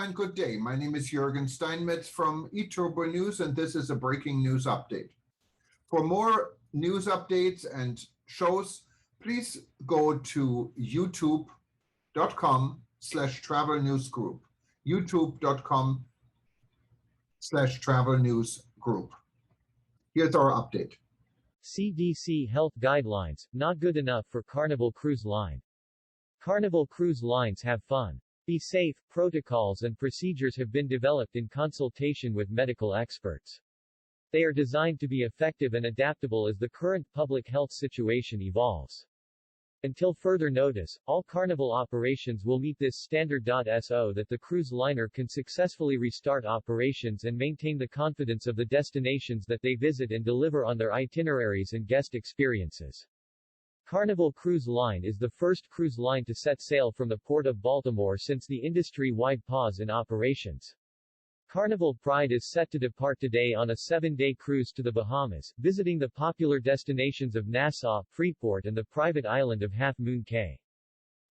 and good day. My name is Jürgen Steinmetz from eTurboNews, and this is a breaking news update. For more news updates and shows, please go to youtube.com/travel news group. youtube.com/travel news group. Here's our update. CDC Health Guidelines, not good enough for Carnival Cruise Line. Carnival Cruise Lines have fun. Be safe. Protocols and procedures have been developed in consultation with medical experts. They are designed to be effective and adaptable as the current public health situation evolves. Until further notice, all Carnival operations will meet this standard.so that the cruise liner can successfully restart operations and maintain the confidence of the destinations that they visit and deliver on their itineraries and guest experiences. Carnival Cruise Line is the first cruise line to set sail from the Port of Baltimore since the industry-wide pause in operations. Carnival Pride is set to depart today on a 7-day cruise to the Bahamas, visiting the popular destinations of Nassau, Freeport and the private island of Half Moon Cay.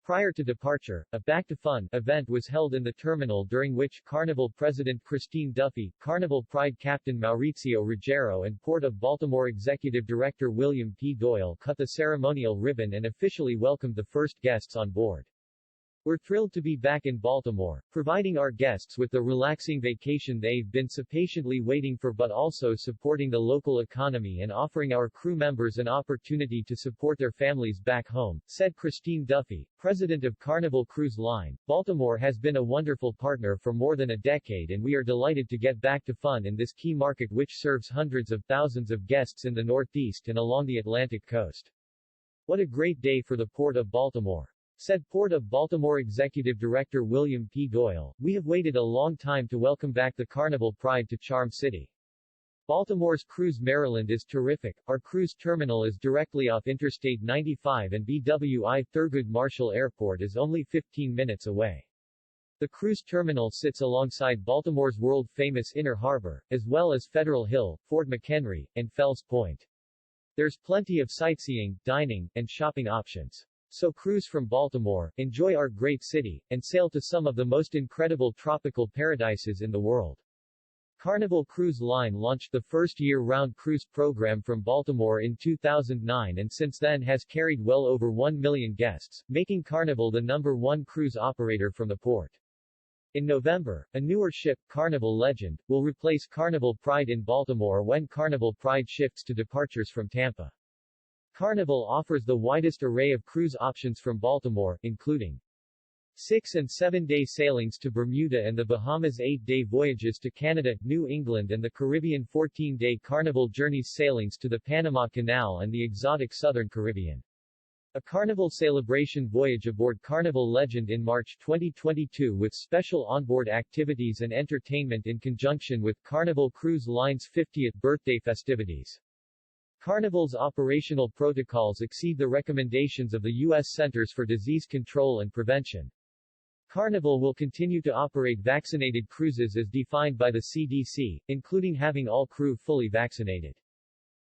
Prior to departure, a Back to Fun event was held in the terminal during which Carnival President Christine Duffy, Carnival Pride Captain Mauricio Ruggiero and Port of Baltimore Executive Director William P. Doyle cut the ceremonial ribbon and officially welcomed the first guests on board. We're thrilled to be back in Baltimore, providing our guests with the relaxing vacation they've been so patiently waiting for, but also supporting the local economy and offering our crew members an opportunity to support their families back home, said Christine Duffy, president of Carnival Cruise Line. Baltimore has been a wonderful partner for more than a decade, and we are delighted to get back to fun in this key market which serves hundreds of thousands of guests in the Northeast and along the Atlantic coast. What a great day for the Port of Baltimore, said Port of Baltimore Executive Director William P. Doyle. We have waited a long time to welcome back the Carnival Pride to Charm City. Baltimore's Cruise Maryland is terrific. Our cruise terminal is directly off Interstate 95 and BWI Thurgood Marshall Airport is only 15 minutes away. The cruise terminal sits alongside Baltimore's world-famous Inner Harbor, as well as Federal Hill, Fort McHenry, and Fells Point. There's plenty of sightseeing, dining, and shopping options. So cruise from Baltimore, enjoy our great city, and sail to some of the most incredible tropical paradises in the world. Carnival Cruise Line launched the first year-round cruise program from Baltimore in 2009 and since then has carried well over 1 million guests, making Carnival the #1 cruise operator from the port. In November, a newer ship, Carnival Legend, will replace Carnival Pride in Baltimore when Carnival Pride shifts to departures from Tampa. Carnival offers the widest array of cruise options from Baltimore, including 6- and 7-day sailings to Bermuda and the Bahamas, 8-day voyages to Canada, New England and the Caribbean, 14-day Carnival Journeys sailings to the Panama Canal and the exotic Southern Caribbean. A Carnival celebration voyage aboard Carnival Legend in March 2022 with special onboard activities and entertainment in conjunction with Carnival Cruise Line's 50th birthday festivities. Carnival's operational protocols exceed the recommendations of the U.S. Centers for Disease Control and Prevention. Carnival will continue to operate vaccinated cruises as defined by the CDC, including having all crew fully vaccinated.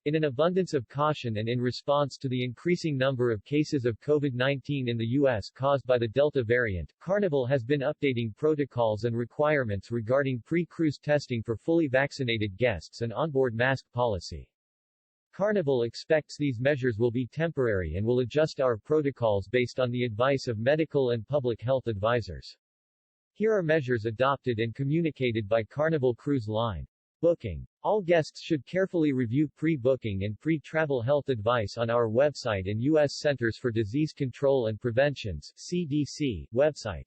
In an abundance of caution and in response to the increasing number of cases of COVID-19 in the U.S. caused by the Delta variant, Carnival has been updating protocols and requirements regarding pre-cruise testing for fully vaccinated guests and onboard mask policy. Carnival expects these measures will be temporary and will adjust our protocols based on the advice of medical and public health advisors. Here are measures adopted and communicated by Carnival Cruise Line. Booking. All guests should carefully review pre-booking and pre-travel health advice on our website and U.S. Centers for Disease Control and Prevention's CDC website.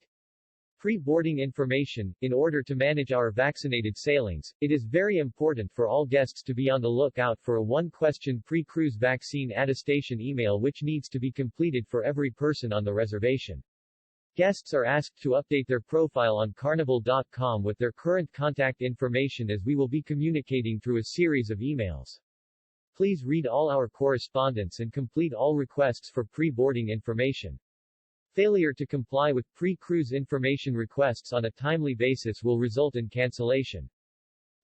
Pre-boarding information. In order to manage our vaccinated sailings, it is very important for all guests to be on the lookout for a one-question pre-cruise vaccine attestation email which needs to be completed for every person on the reservation. Guests are asked to update their profile on Carnival.com with their current contact information as we will be communicating through a series of emails. Please read all our correspondence and complete all requests for pre-boarding information. Failure to comply with pre-cruise information requests on a timely basis will result in cancellation.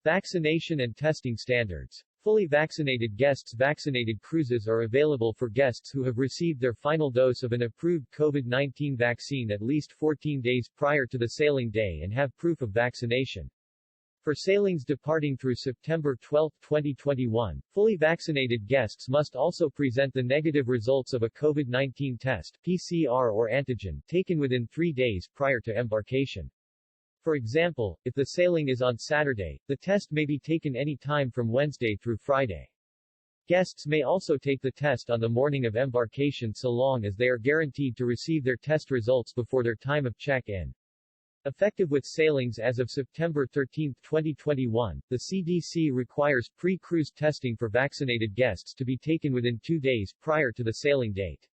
Vaccination and testing standards. Fully vaccinated guests. Vaccinated cruises are available for guests who have received their final dose of an approved COVID-19 vaccine at least 14 days prior to the sailing day and have proof of vaccination. For sailings departing through September 12, 2021, fully vaccinated guests must also present the negative results of a COVID-19 test, PCR or antigen, taken within 3 days prior to embarkation. For example, if the sailing is on Saturday, the test may be taken any time from Wednesday through Friday. Guests may also take the test on the morning of embarkation so long as they are guaranteed to receive their test results before their time of check-in. Effective with sailings as of September 13, 2021, the CDC requires pre-cruise testing for vaccinated guests to be taken within 2 days prior to the sailing date.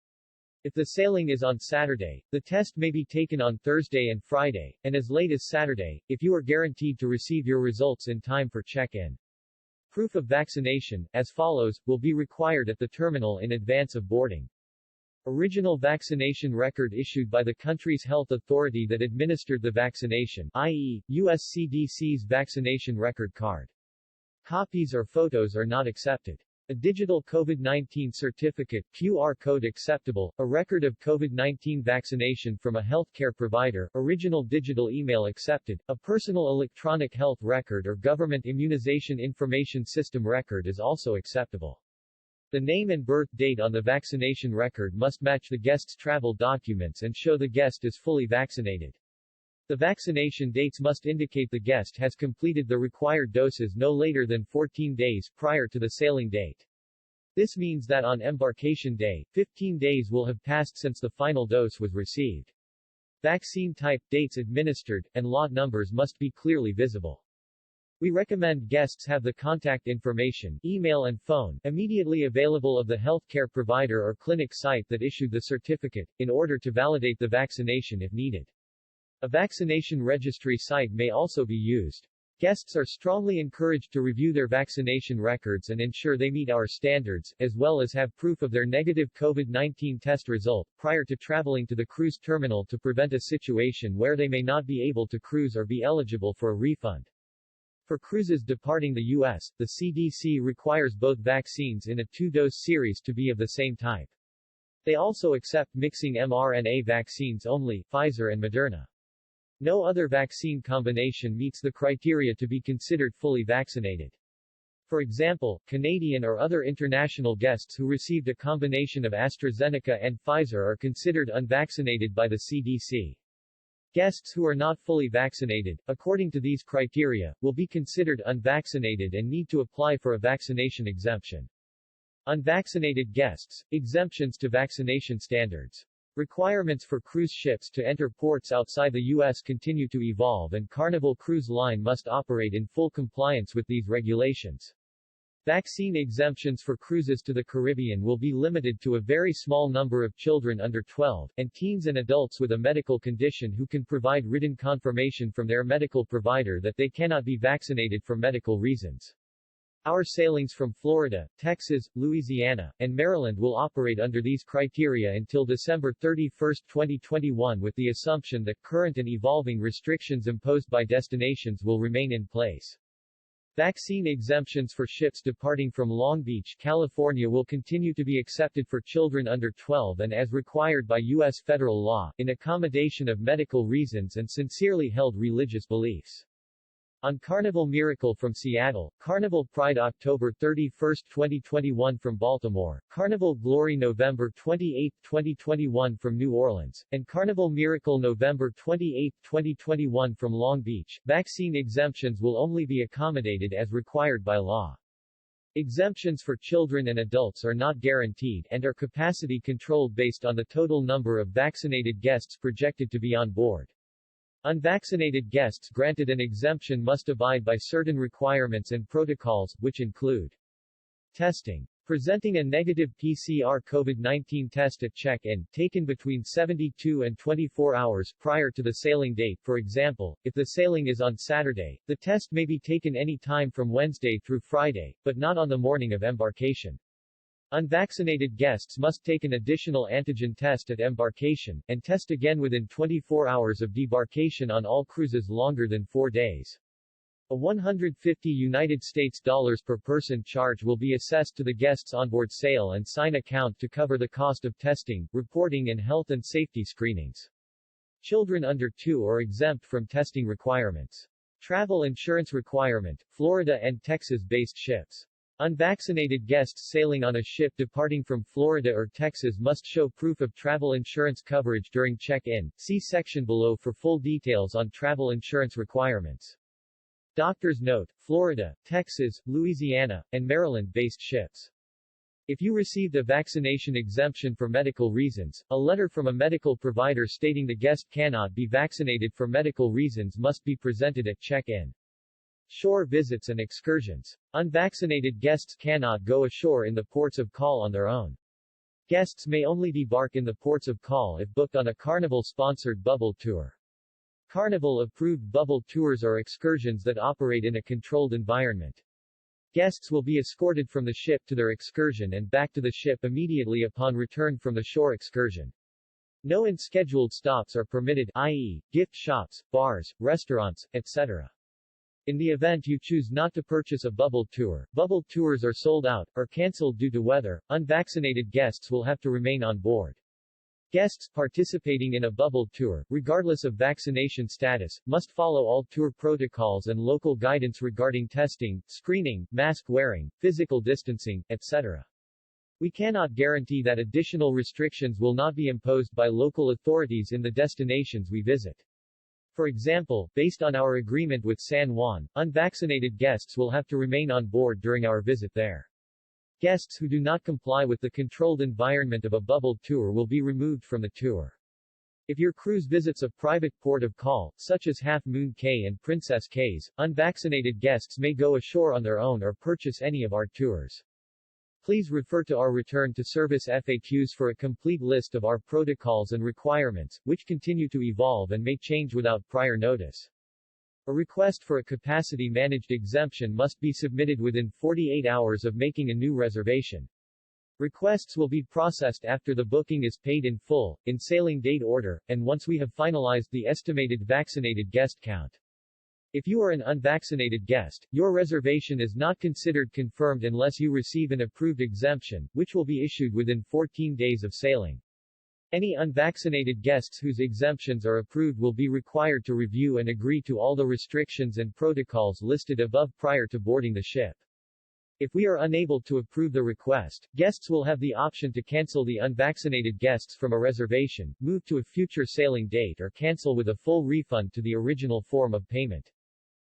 If the sailing is on Saturday, the test may be taken on Thursday and Friday, and as late as Saturday, if you are guaranteed to receive your results in time for check-in. Proof of vaccination, as follows, will be required at the terminal in advance of boarding. Original vaccination record issued by the country's health authority that administered the vaccination, i.e., US CDC's vaccination record card. Copies or photos are not accepted. A digital COVID-19 certificate, QR code acceptable, a record of COVID-19 vaccination from a healthcare provider, original digital email accepted, a personal electronic health record or government immunization information system record is also acceptable. The name and birth date on the vaccination record must match the guest's travel documents and show the guest is fully vaccinated. The vaccination dates must indicate the guest has completed the required doses no later than 14 days prior to the sailing date. This means that on embarkation day, 15 days will have passed since the final dose was received. Vaccine type, dates administered, and lot numbers must be clearly visible. We recommend guests have the contact information, email and phone, immediately available of the healthcare provider or clinic site that issued the certificate, in order to validate the vaccination if needed. A vaccination registry site may also be used. Guests are strongly encouraged to review their vaccination records and ensure they meet our standards, as well as have proof of their negative COVID-19 test result, prior to traveling to the cruise terminal to prevent a situation where they may not be able to cruise or be eligible for a refund. For cruises departing the U.S., the CDC requires both vaccines in a 2-dose series to be of the same type. They also accept mixing mRNA vaccines only, Pfizer and Moderna. No other vaccine combination meets the criteria to be considered fully vaccinated. For example, Canadian or other international guests who received a combination of AstraZeneca and Pfizer are considered unvaccinated by the CDC. Guests who are not fully vaccinated, according to these criteria, will be considered unvaccinated and need to apply for a vaccination exemption. Unvaccinated guests, exemptions to vaccination standards. Requirements for cruise ships to enter ports outside the U.S. continue to evolve and Carnival Cruise Line must operate in full compliance with these regulations. Vaccine exemptions for cruises to the Caribbean will be limited to a very small number of children under 12, and teens and adults with a medical condition who can provide written confirmation from their medical provider that they cannot be vaccinated for medical reasons. Our sailings from Florida, Texas, Louisiana, and Maryland will operate under these criteria until December 31, 2021 with the assumption that current and evolving restrictions imposed by destinations will remain in place. Vaccine exemptions for ships departing from Long Beach, California will continue to be accepted for children under 12 and as required by U.S. federal law, in accommodation of medical reasons and sincerely held religious beliefs. On Carnival Miracle from Seattle, Carnival Pride October 31, 2021 from Baltimore, Carnival Glory November 28, 2021 from New Orleans, and Carnival Miracle November 28, 2021 from Long Beach, vaccine exemptions will only be accommodated as required by law. Exemptions for children and adults are not guaranteed and are capacity controlled based on the total number of vaccinated guests projected to be on board. Unvaccinated guests granted an exemption must abide by certain requirements and protocols, which include testing. Presenting a negative PCR COVID-19 test at check-in, taken between 72 and 24 hours prior to the sailing date. For example, if the sailing is on Saturday, the test may be taken any time from Wednesday through Friday, but not on the morning of embarkation. Unvaccinated guests must take an additional antigen test at embarkation, and test again within 24 hours of debarkation on all cruises longer than 4 days. A $150 per person charge will be assessed to the guest's onboard sail and sign account to cover the cost of testing, reporting and health and safety screenings. Children under 2 are exempt from testing requirements. Travel insurance requirement, Florida and Texas-based ships. Unvaccinated guests sailing on a ship departing from Florida or Texas must show proof of travel insurance coverage during check-in. See section below for full details on travel insurance requirements. Doctor's note, Florida, Texas, Louisiana, and Maryland-based ships. If you received a vaccination exemption for medical reasons, a letter from a medical provider stating the guest cannot be vaccinated for medical reasons must be presented at check-in. Shore visits and excursions. Unvaccinated guests cannot go ashore in the ports of call on their own. Guests may only debark in the ports of call if booked on a Carnival-sponsored bubble tour. Carnival-approved bubble tours are excursions that operate in a controlled environment. Guests will be escorted from the ship to their excursion and back to the ship immediately upon return from the shore excursion. No unscheduled stops are permitted, i.e., gift shops, bars, restaurants, etc. In the event you choose not to purchase a bubble tours are sold out, or cancelled due to weather, unvaccinated guests will have to remain on board. Guests participating in a bubble tour, regardless of vaccination status, must follow all tour protocols and local guidance regarding testing, screening, mask wearing, physical distancing, etc. We cannot guarantee that additional restrictions will not be imposed by local authorities in the destinations we visit. For example, based on our agreement with San Juan, unvaccinated guests will have to remain on board during our visit there. Guests who do not comply with the controlled environment of a bubble tour will be removed from the tour. If your cruise visits a private port of call, such as Half Moon Cay and Princess Cays, unvaccinated guests may go ashore on their own or purchase any of our tours. Please refer to our return to service FAQs for a complete list of our protocols and requirements, which continue to evolve and may change without prior notice. A request for a capacity-managed exemption must be submitted within 48 hours of making a new reservation. Requests will be processed after the booking is paid in full, in sailing date order, and once we have finalized the estimated vaccinated guest count. If you are an unvaccinated guest, your reservation is not considered confirmed unless you receive an approved exemption, which will be issued within 14 days of sailing. Any unvaccinated guests whose exemptions are approved will be required to review and agree to all the restrictions and protocols listed above prior to boarding the ship. If we are unable to approve the request, guests will have the option to cancel the unvaccinated guests from a reservation, move to a future sailing date or cancel with a full refund to the original form of payment.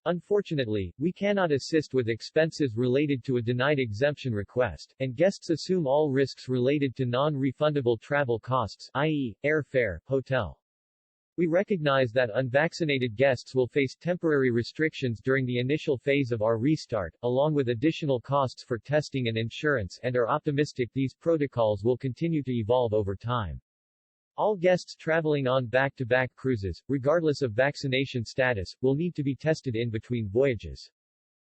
Unfortunately, we cannot assist with expenses related to a denied exemption request, and guests assume all risks related to non-refundable travel costs, i.e., airfare, hotel. We recognize that unvaccinated guests will face temporary restrictions during the initial phase of our restart, along with additional costs for testing and insurance, and are optimistic these protocols will continue to evolve over time. All guests traveling on back-to-back cruises, regardless of vaccination status, will need to be tested in between voyages.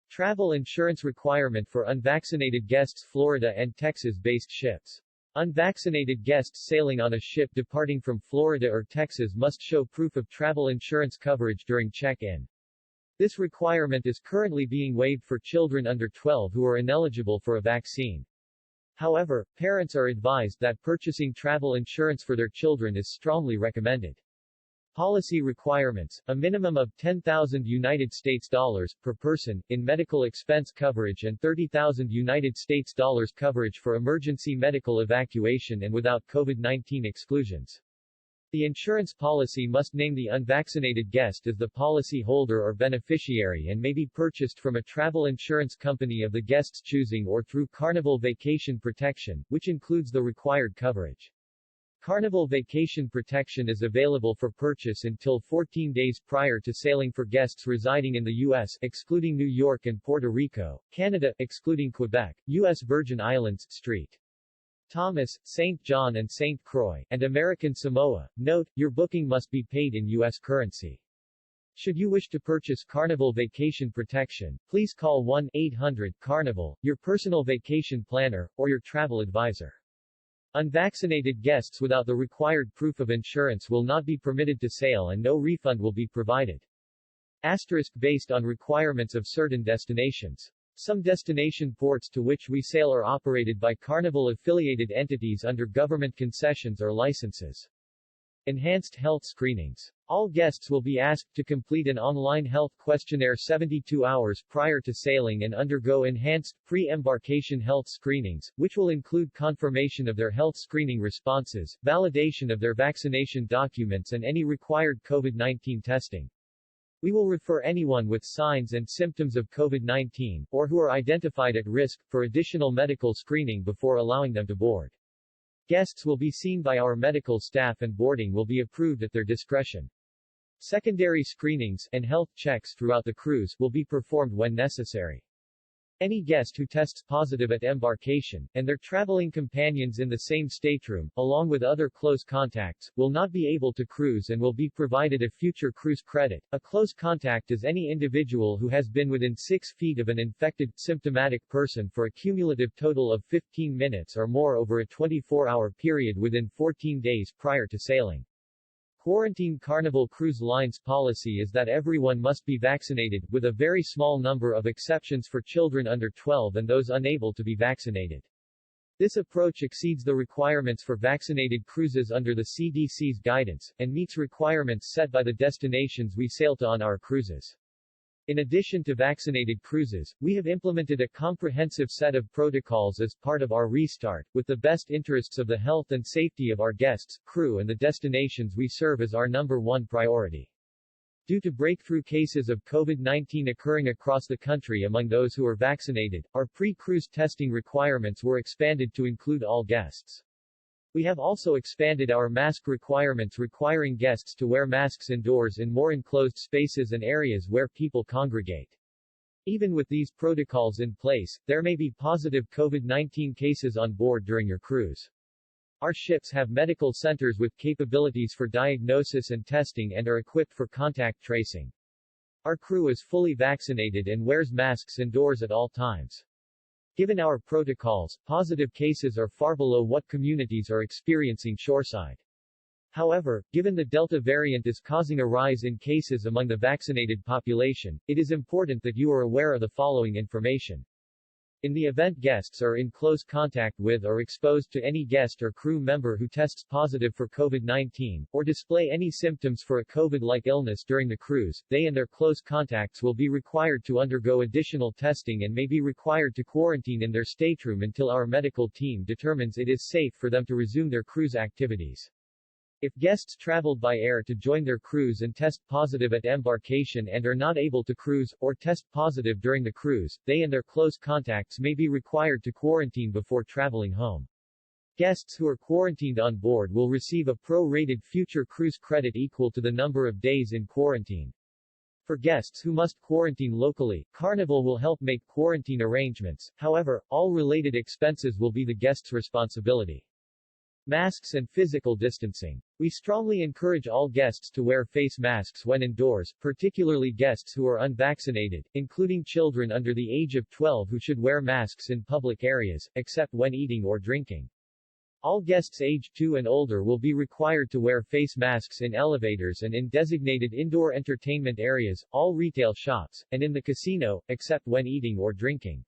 Travel insurance requirement for unvaccinated guests Florida and Texas-based ships. Unvaccinated guests sailing on a ship departing from Florida or Texas must show proof of travel insurance coverage during check-in. This requirement is currently being waived for children under 12 who are ineligible for a vaccine. However, parents are advised that purchasing travel insurance for their children is strongly recommended. Policy requirements: a minimum of $10,000 per person in medical expense coverage and $30,000 coverage for emergency medical evacuation and without COVID-19 exclusions. The insurance policy must name the unvaccinated guest as the policy holder or beneficiary and may be purchased from a travel insurance company of the guest's choosing or through Carnival Vacation Protection, which includes the required coverage. Carnival Vacation Protection is available for purchase until 14 days prior to sailing for guests residing in the U.S., excluding New York and Puerto Rico, Canada, excluding Quebec, U.S. Virgin Islands, St. Thomas, St. John and St. Croix, and American Samoa. Note, your booking must be paid in U.S. currency. Should you wish to purchase Carnival Vacation Protection, please call 1-800-CARNIVAL, your personal vacation planner, or your travel advisor. Unvaccinated guests without the required proof of insurance will not be permitted to sail and no refund will be provided. Based on requirements of certain destinations. Some destination ports to which we sail are operated by Carnival-affiliated entities under government concessions or licenses. Enhanced health screenings. All guests will be asked to complete an online health questionnaire 72 hours prior to sailing and undergo enhanced, pre-embarkation health screenings, which will include confirmation of their health screening responses, validation of their vaccination documents and any required COVID-19 testing. We will refer anyone with signs and symptoms of COVID-19, or who are identified at risk, for additional medical screening before allowing them to board. Guests will be seen by our medical staff and boarding will be approved at their discretion. Secondary screenings and health checks throughout the cruise will be performed when necessary. Any guest who tests positive at embarkation, and their traveling companions in the same stateroom, along with other close contacts, will not be able to cruise and will be provided a future cruise credit. A close contact is any individual who has been within 6 feet of an infected, symptomatic person for a cumulative total of 15 minutes or more over a 24-hour period within 14 days prior to sailing. Quarantine Carnival Cruise Line's policy is that everyone must be vaccinated, with a very small number of exceptions for children under 12 and those unable to be vaccinated. This approach exceeds the requirements for vaccinated cruises under the CDC's guidance, and meets requirements set by the destinations we sail to on our cruises. In addition to vaccinated cruises, we have implemented a comprehensive set of protocols as part of our restart, with the best interests of the health and safety of our guests, crew and the destinations we serve as our number one priority. Due to breakthrough cases of COVID-19 occurring across the country among those who are vaccinated, our pre-cruise testing requirements were expanded to include all guests. We have also expanded our mask requirements, requiring guests to wear masks indoors in more enclosed spaces and areas where people congregate. Even with these protocols in place, there may be positive COVID-19 cases on board during your cruise. Our ships have medical centers with capabilities for diagnosis and testing and are equipped for contact tracing. Our crew is fully vaccinated and wears masks indoors at all times. Given our protocols, positive cases are far below what communities are experiencing shoreside. However, given the Delta variant is causing a rise in cases among the vaccinated population, it is important that you are aware of the following information. In the event guests are in close contact with or exposed to any guest or crew member who tests positive for COVID-19, or display any symptoms for a COVID-like illness during the cruise, they and their close contacts will be required to undergo additional testing and may be required to quarantine in their stateroom until our medical team determines it is safe for them to resume their cruise activities. If guests traveled by air to join their cruise and test positive at embarkation and are not able to cruise, or test positive during the cruise, they and their close contacts may be required to quarantine before traveling home. Guests who are quarantined on board will receive a pro-rated future cruise credit equal to the number of days in quarantine. For guests who must quarantine locally, Carnival will help make quarantine arrangements, however, all related expenses will be the guest's responsibility. Masks and physical distancing. We strongly encourage all guests to wear face masks when indoors, particularly guests who are unvaccinated, including children under the age of 12 who should wear masks in public areas, except when eating or drinking. All guests aged 2 and older will be required to wear face masks in elevators and in designated indoor entertainment areas, all retail shops, and in the casino, except when eating or drinking.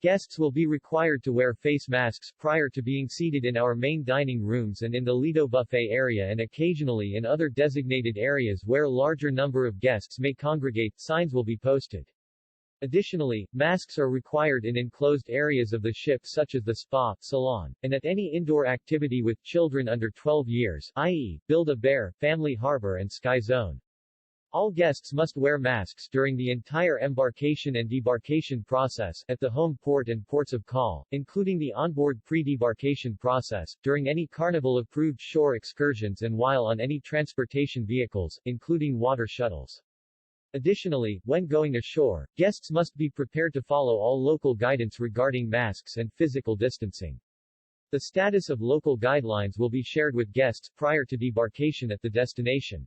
Guests will be required to wear face masks prior to being seated in our main dining rooms and in the Lido buffet area, and occasionally in other designated areas where a larger number of guests may congregate. Signs will be posted. Additionally, masks are required in enclosed areas of the ship such as the spa, salon, and at any indoor activity with children under 12 years, i.e., Build-A-Bear, Family Harbor and Sky Zone. All guests must wear masks during the entire embarkation and debarkation process, at the home port and ports of call, including the onboard pre-debarkation process, during any Carnival-approved shore excursions and while on any transportation vehicles, including water shuttles. Additionally, when going ashore, guests must be prepared to follow all local guidance regarding masks and physical distancing. The status of local guidelines will be shared with guests prior to debarkation at the destination.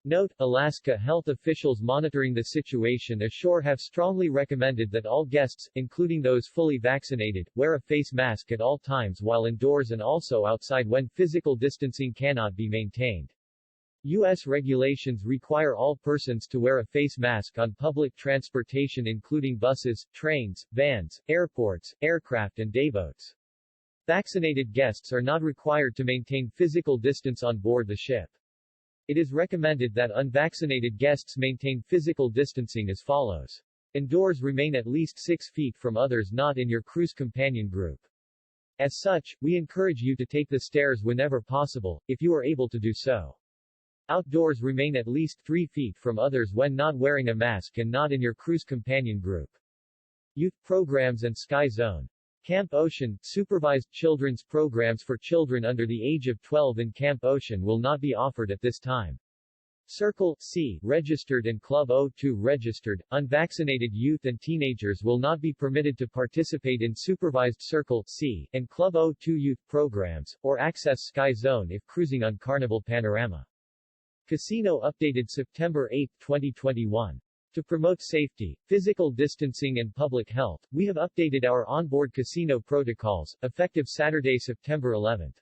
Note: Alaska health officials monitoring the situation ashore have strongly recommended that all guests, including those fully vaccinated, wear a face mask at all times while indoors and also outside when physical distancing cannot be maintained. U.S. regulations require all persons to wear a face mask on public transportation including buses, trains, vans, airports, aircraft and dayboats. Vaccinated guests are not required to maintain physical distance on board the ship. It is recommended that unvaccinated guests maintain physical distancing as follows. Indoors, remain at least 6 feet from others not in your cruise companion group. As such, we encourage you to take the stairs whenever possible, if you are able to do so. Outdoors, remain at least 3 feet from others when not wearing a mask and not in your cruise companion group. Youth programs and Sky Zone. Camp Ocean, supervised children's programs for children under the age of 12 in Camp Ocean will not be offered at this time. Circle C registered and Club O2 registered, unvaccinated youth and teenagers will not be permitted to participate in supervised Circle C and Club O2 youth programs, or access Sky Zone if cruising on Carnival Panorama. Casino updated September 8, 2021. To promote safety, physical distancing and public health, we have updated our onboard casino protocols, effective Saturday, September 11.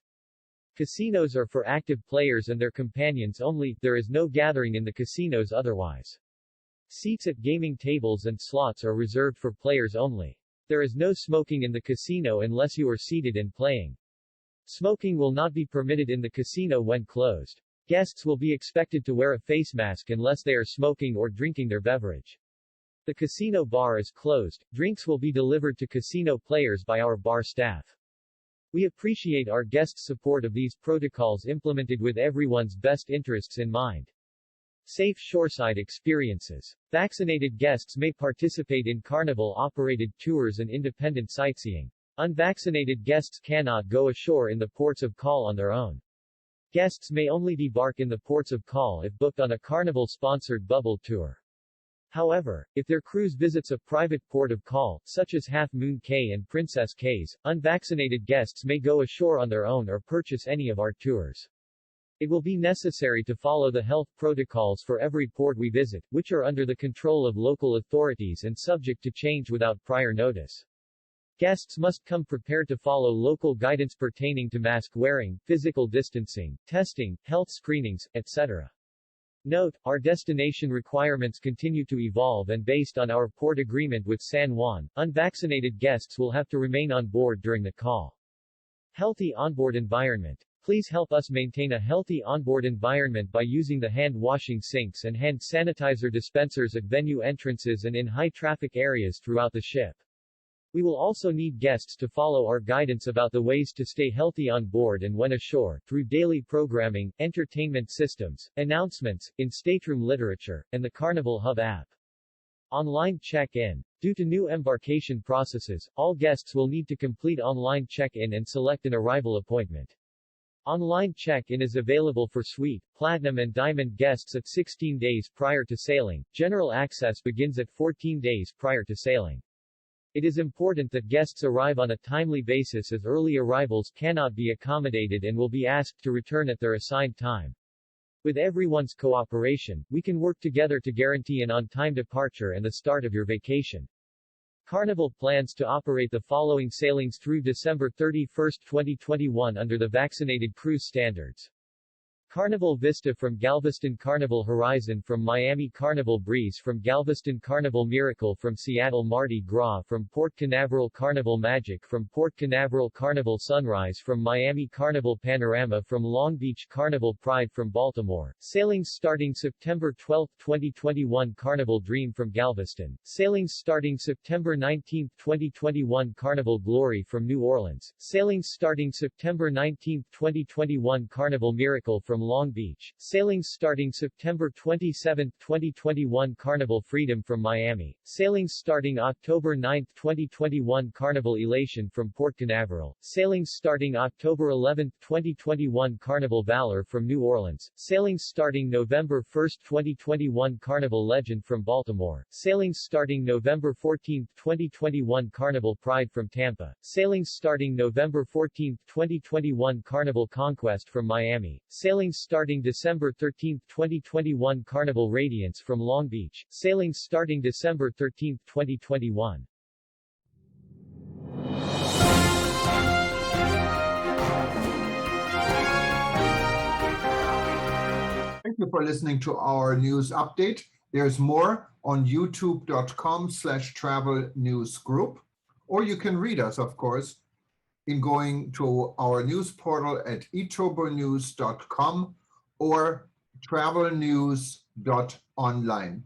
Casinos are for active players and their companions only, there is no gathering in the casinos otherwise. Seats at gaming tables and slots are reserved for players only. There is no smoking in the casino unless you are seated and playing. Smoking will not be permitted in the casino when closed. Guests will be expected to wear a face mask unless they are smoking or drinking their beverage. The casino bar is closed. Drinks will be delivered to casino players by our bar staff. We appreciate our guests' support of these protocols implemented with everyone's best interests in mind. Safe shoreside experiences. Vaccinated guests may participate in Carnival-operated tours and independent sightseeing. Unvaccinated guests cannot go ashore in the ports of call on their own. Guests may only debark in the ports of call if booked on a Carnival-sponsored bubble tour. However, if their cruise visits a private port of call, such as Half Moon Cay and Princess Cays, unvaccinated guests may go ashore on their own or purchase any of our tours. It will be necessary to follow the health protocols for every port we visit, which are under the control of local authorities and subject to change without prior notice. Guests must come prepared to follow local guidance pertaining to mask wearing, physical distancing, testing, health screenings, etc. Note, our destination requirements continue to evolve and based on our port agreement with San Juan, unvaccinated guests will have to remain on board during the call. Healthy onboard environment. Please help us maintain a healthy onboard environment by using the hand-washing sinks and hand sanitizer dispensers at venue entrances and in high-traffic areas throughout the ship. We will also need guests to follow our guidance about the ways to stay healthy on board and when ashore, through daily programming, entertainment systems, announcements, in-stateroom literature, and the Carnival Hub app. Online check-in. Due to new embarkation processes, all guests will need to complete online check-in and select an arrival appointment. Online check-in is available for Suite, Platinum and Diamond guests at 16 days prior to sailing. General access begins at 14 days prior to sailing. It is important that guests arrive on a timely basis as early arrivals cannot be accommodated and will be asked to return at their assigned time. With everyone's cooperation, we can work together to guarantee an on-time departure and the start of your vacation. Carnival plans to operate the following sailings through December 31, 2021 under the Vaccinated cruise standards. Carnival Vista from Galveston, Carnival Horizon from Miami, Carnival Breeze from Galveston, Carnival Miracle from Seattle, Mardi Gras from Port Canaveral, Carnival Magic from Port Canaveral, Carnival Sunrise from Miami, Carnival Panorama from Long Beach, Carnival Pride from Baltimore. Sailings starting September 12, 2021 Carnival Dream from Galveston. Sailings starting September 19, 2021 Carnival Glory from New Orleans. Sailings starting September 19, 2021 Carnival Miracle from Long Beach. Sailings starting September 27, 2021 Carnival Freedom from Miami. Sailings starting October 9, 2021 Carnival Elation from Port Canaveral. Sailings starting October 11, 2021 Carnival Valor from New Orleans. Sailings starting November 1, 2021 Carnival Legend from Baltimore. Sailings starting November 14, 2021 Carnival Pride from Tampa. Sailings starting November 14, 2021 Carnival Conquest from Miami. Sailings starting December 13, 2021 Carnival Radiance from Long Beach. Sailings starting December 13, 2021. Thank you for listening to our news update. There's more on youtube.com/travel news group, or you can read us, of course, in going to our news portal at eTurboNews.com or travelnews.online.